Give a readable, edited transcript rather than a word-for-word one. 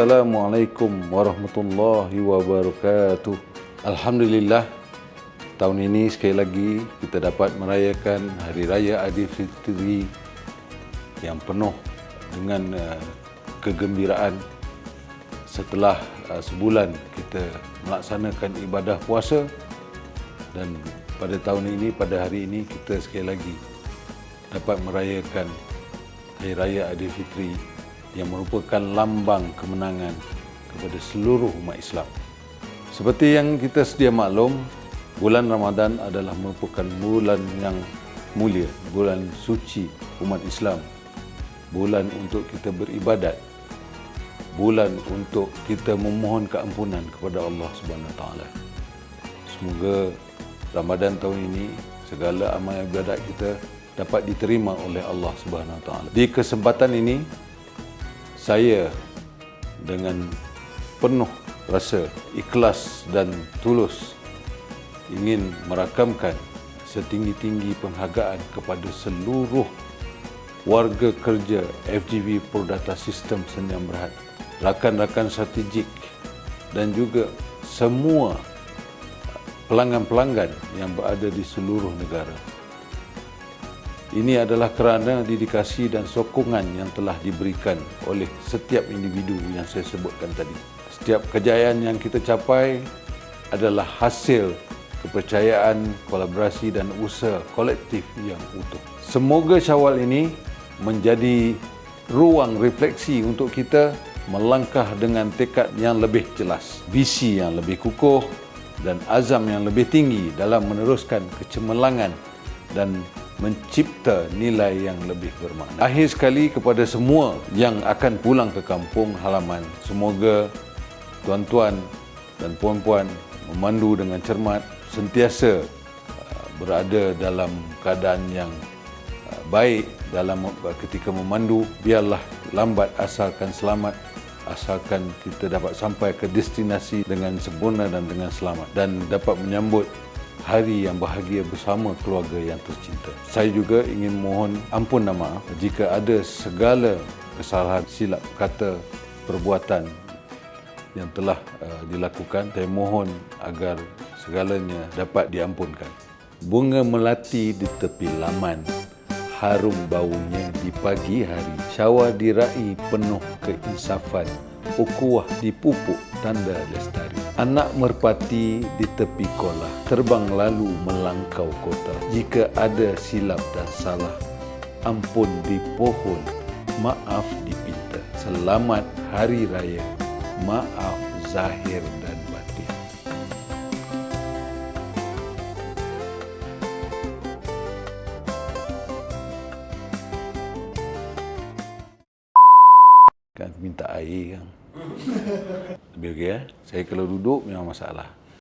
Assalamualaikum warahmatullahi wabarakatuh. Alhamdulillah, tahun ini sekali lagi kita dapat merayakan Hari Raya Aidilfitri yang penuh dengan kegembiraan setelah sebulan kita melaksanakan ibadah puasa, dan pada tahun ini, pada hari ini kita sekali lagi dapat merayakan Hari Raya Aidilfitri yang merupakan lambang kemenangan kepada seluruh umat Islam. Seperti yang kita sedia maklum, bulan Ramadan adalah merupakan bulan yang mulia, bulan suci umat Islam, bulan untuk kita beribadat, bulan untuk kita memohon keampunan kepada Allah Subhanahu Wa Taala. Semoga Ramadan tahun ini segala amal ibadat kita dapat diterima oleh Allah Subhanahu Wa Taala. Di kesempatan ini, saya dengan penuh rasa ikhlas dan tulus ingin merakamkan setinggi-tinggi penghargaan kepada seluruh warga kerja FGV Prodata Sistem Sdn Bhd, rakan-rakan strategik dan juga semua pelanggan-pelanggan yang berada di seluruh negara. Ini adalah kerana dedikasi dan sokongan yang telah diberikan oleh setiap individu yang saya sebutkan tadi. Setiap kejayaan yang kita capai adalah hasil kepercayaan, kolaborasi dan usaha kolektif yang utuh. Semoga Syawal ini menjadi ruang refleksi untuk kita melangkah dengan tekad yang lebih jelas, visi yang lebih kukuh dan azam yang lebih tinggi dalam meneruskan kecemerlangan dan mencipta nilai yang lebih bermakna. Akhir sekali, kepada semua yang akan pulang ke kampung halaman, semoga tuan-tuan dan puan-puan memandu dengan cermat, sentiasa berada dalam keadaan yang baik dalam ketika memandu. Biarlah lambat asalkan selamat, asalkan kita dapat sampai ke destinasi dengan sempurna dan dengan selamat, dan dapat menyambut hari yang bahagia bersama keluarga yang tercinta. Saya juga ingin mohon ampun dan maaf jika ada segala kesalahan, silap kata, perbuatan yang telah dilakukan. Saya mohon agar segalanya dapat diampunkan. Bunga melati di tepi laman, harum baunya di pagi hari. Syawal diraih penuh keinsafan, ukhuwah dipupuk tanda lestari. Anak merpati di tepi kolah, terbang lalu melangkau kota. Jika ada silap dan salah, ampun dipohon, maaf dipinta. Selamat Hari Raya, maaf zahir dan batin. Kan minta air kan. Lebih okey ya. Saya kalau duduk memang masalah.